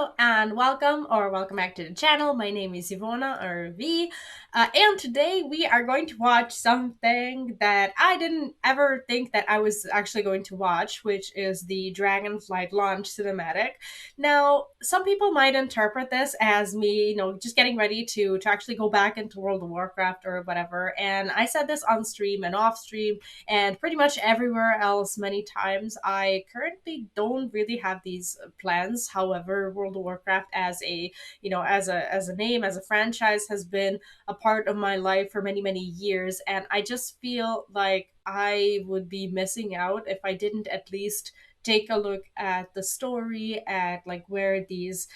Hello and welcome back to the channel. My name is Ivona or V, and today we are going to watch something that I didn't ever think that I was actually going to watch, which is the Dragonflight Launch Cinematic. Now, some people might interpret this as me, just getting ready to actually go back into World of Warcraft or whatever. And I said this on stream and off stream and pretty much everywhere else many times. I currently don't really have these plans. However, World of Warcraft as a as a name, as a franchise, has been a part of my life for many years, and I just feel like I would be missing out if I didn't at least take a look at the story, at like where these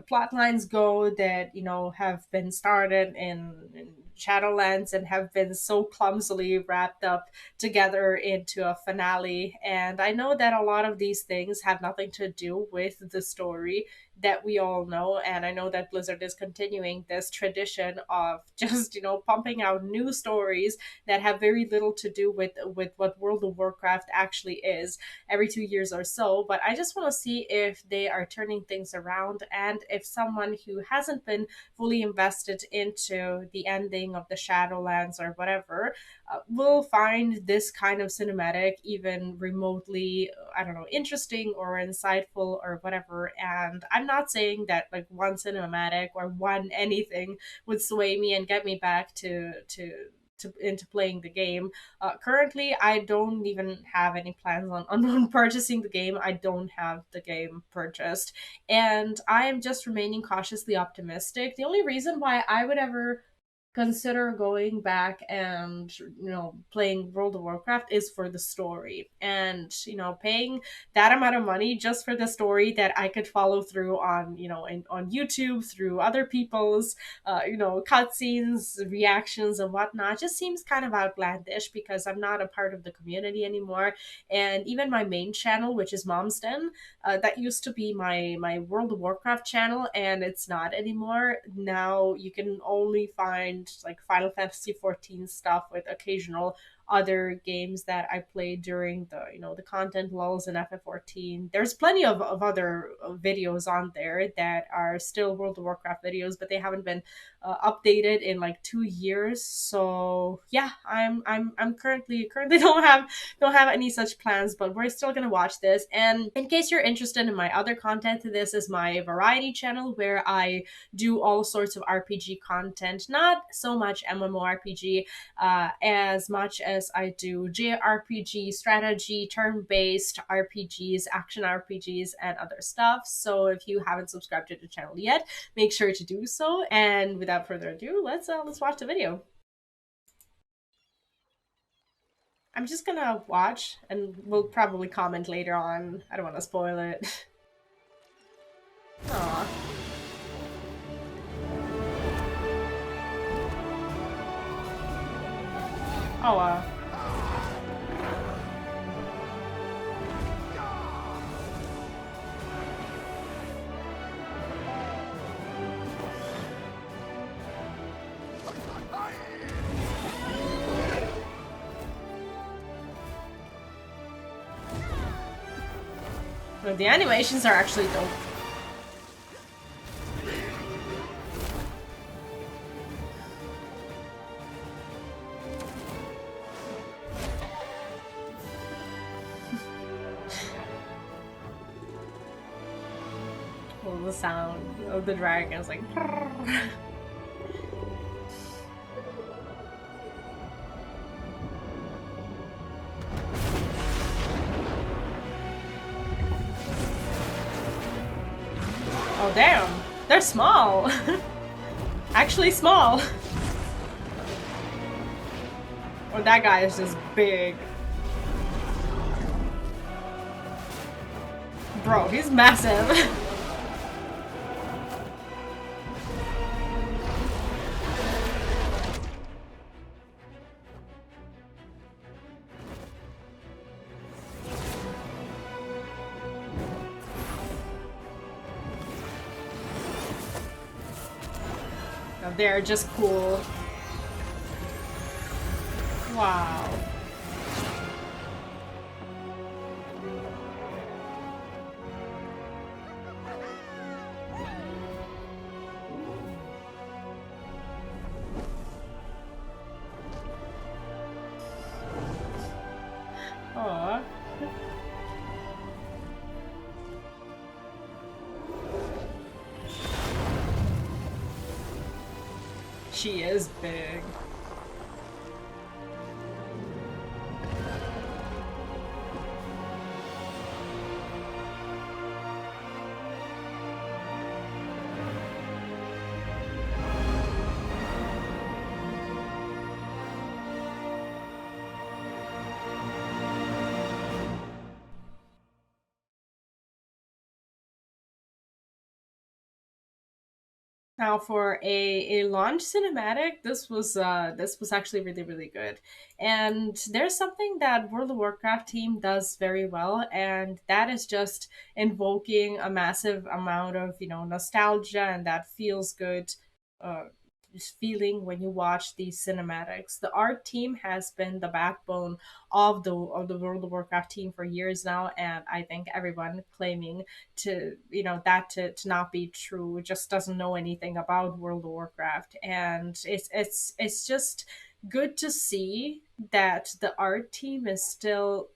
plot lines go that have been started in Shadowlands and have been so clumsily wrapped up together into a finale. And I know that a lot of these things have nothing to do with the story that we all know. And I know that Blizzard is continuing this tradition of just, pumping out new stories that have very little to do with what World of Warcraft actually is every 2 years or so. But I just want to see if they are turning things around and if someone who hasn't been fully invested into the ending of the Shadowlands or whatever will find this kind of cinematic even remotely, I don't know, interesting or insightful or whatever. And I'm not saying that like one cinematic or one anything would sway me and get me back to into playing the game. Currently, I don't even have any plans on purchasing the game. I don't have the game purchased, and I am just remaining cautiously optimistic. The only reason why I would ever consider going back and playing World of Warcraft is for the story, and paying that amount of money just for the story that I could follow through on on YouTube through other people's cutscenes, reactions, and whatnot just seems kind of outlandish because I'm not a part of the community anymore. And even my main channel, which is Momsden, that used to be my World of Warcraft channel, and it's not anymore. Now you can only find like Final Fantasy 14 stuff with occasional other games that I played during the content lulls in FF14. There's plenty of other videos on there that are still World of Warcraft videos, but they haven't been updated in like 2 years. So yeah, I'm currently don't have any such plans, but we're still gonna watch this. And in case you're interested in my other content, this is my variety channel where I do all sorts of RPG content, not so much MMORPG, as much as I do JRPG, strategy, turn-based RPGs, action RPGs, and other stuff. So if you haven't subscribed to the channel yet, make sure to do so. And without further ado, let's watch the video. I'm just gonna watch, and we'll probably comment later on. I don't want to spoil it. Aw. Oh, the animations are actually dope. Oh, the sound of the dragon is like. Oh damn, they're small. Actually small. Oh, that guy is just big. Bro, he's massive. They're just cool. Wow. She is big. Now for a launch cinematic, this was actually really really good, and there's something that World of Warcraft team does very well, and that is just invoking a massive amount of nostalgia and that feels good, uh, feeling when you watch these cinematics. The art team has been the backbone of the World of Warcraft team for years now, and I think everyone claiming to that to not be true just doesn't know anything about World of Warcraft. And it's just good to see that the art team is still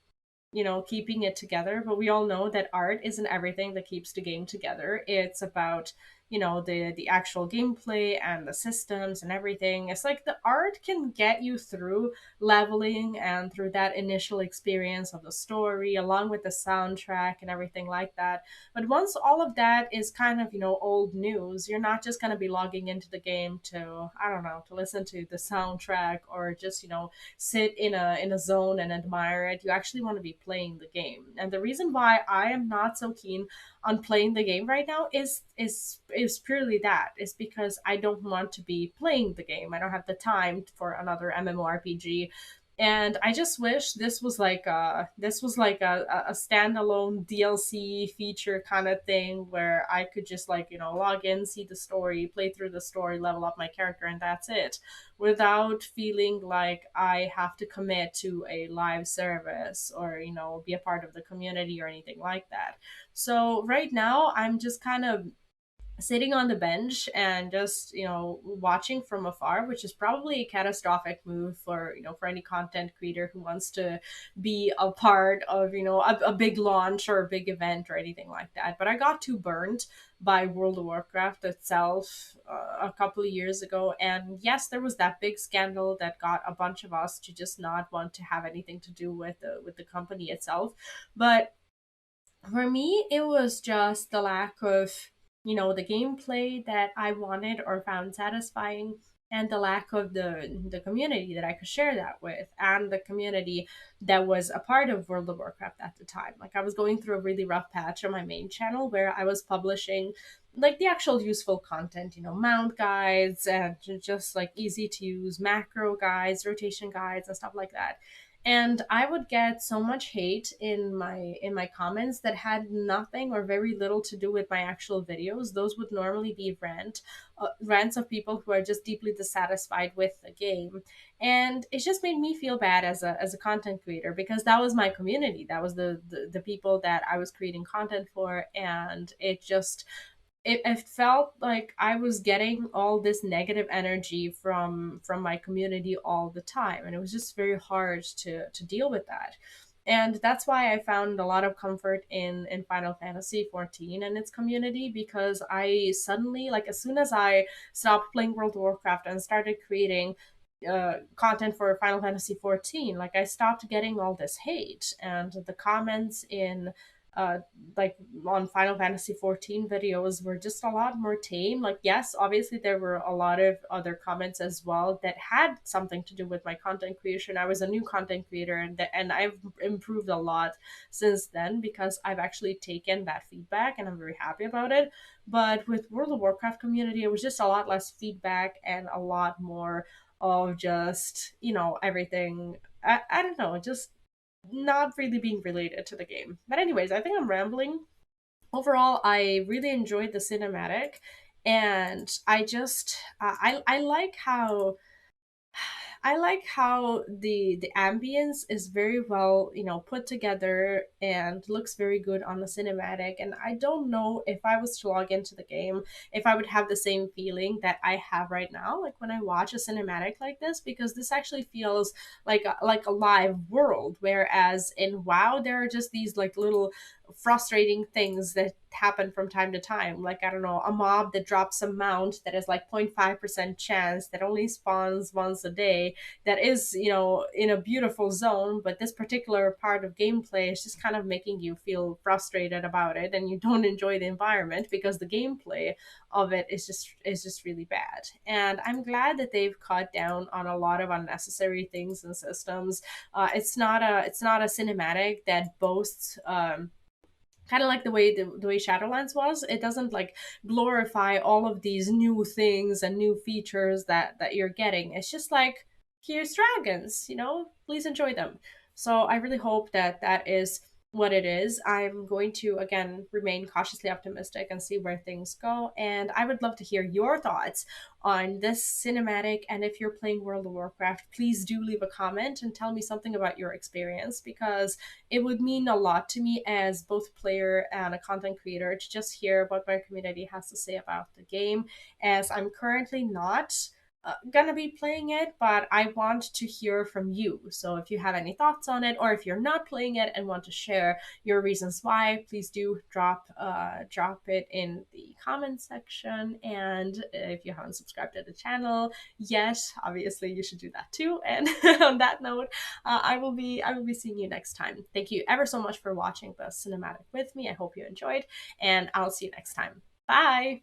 keeping it together. But we all know that art isn't everything that keeps the game together. It's about the actual gameplay and the systems and everything. It's like the art can get you through leveling and through that initial experience of the story, along with the soundtrack and everything like that. But once all of that is kind of old news, you're not just going to be logging into the game to, I don't know, to listen to the soundtrack or just sit in a zone and admire it. You actually want to be playing the game. And the reason why I am not so keen on playing the game right now is purely that. Is because I don't want to be playing the game. I don't have the time for another MMORPG. And I just wish this was like a standalone DLC feature kind of thing where I could just log in, see the story, play through the story, level up my character, and that's it, without feeling like I have to commit to a live service or be a part of the community or anything like that. So right now I'm just kind of sitting on the bench and just watching from afar, which is probably a catastrophic move for for any content creator who wants to be a part of a big launch or a big event or anything like that. But I got too burned by World of Warcraft itself a couple of years ago, and yes, there was that big scandal that got a bunch of us to just not want to have anything to do with the company itself. But for me, it was just the lack of, the gameplay that I wanted or found satisfying, and the lack of the community that I could share that with, and the community that was a part of World of Warcraft at the time. Like I was going through a really rough patch on my main channel where I was publishing like the actual useful content, mount guides and just like easy to use macro guides, rotation guides, and stuff like that. And I would get so much hate in my comments that had nothing or very little to do with my actual videos. Those would normally be rants of people who are just deeply dissatisfied with the game. And it just made me feel bad as a content creator, because that was my community, that was the people that I was creating content for. And it felt like I was getting all this negative energy from my community all the time, and it was just very hard to deal with that. And that's why I found a lot of comfort in Final Fantasy 14 and its community, because I suddenly, like, as soon as I stopped playing World of Warcraft and started creating content for Final Fantasy 14, like I stopped getting all this hate, and the comments in uh like on Final Fantasy 14 videos were just a lot more tame. Like, yes, obviously there were a lot of other comments as well that had something to do with my content creation. I was a new content creator, and I've improved a lot since then because I've actually taken that feedback and I'm very happy about it. But with World of Warcraft community, it was just a lot less feedback and a lot more of just everything. I don't know, just not really being related to the game. But anyways, I think I'm rambling. Overall, I really enjoyed the cinematic, and I like how the ambience is very well, put together and looks very good on the cinematic. And I don't know if I was to log into the game if I would have the same feeling that I have right now, like when I watch a cinematic like this, because this actually feels like a live world. Whereas in WoW, there are just these like little frustrating things that happen from time to time. Like, I don't know, a mob that drops a mount that is like 0.5% chance, that only spawns once a day, that is, in a beautiful zone, but this particular part of gameplay is just kind of making you feel frustrated about it, and you don't enjoy the environment because the gameplay of it is just really bad. And I'm glad that they've cut down on a lot of unnecessary things and systems. It's not a cinematic that boasts kind of like the way Shadowlands was. It doesn't like glorify all of these new things and new features that you're getting. It's just like, here's dragons, please enjoy them. So I really hope that that is what it is. I'm going to again remain cautiously optimistic and see where things go, and I would love to hear your thoughts on this cinematic. And if you're playing World of Warcraft, please do leave a comment and tell me something about your experience, because it would mean a lot to me as both a player and a content creator to just hear what my community has to say about the game, as I'm currently not gonna be playing it, but I want to hear from you. So if you have any thoughts on it, or if you're not playing it and want to share your reasons why, please do drop it in the comment section. And if you haven't subscribed to the channel yet, obviously you should do that too. And on that note, I will be seeing you next time. Thank you ever so much for watching the cinematic with me. I hope you enjoyed, and I'll see you next time. Bye.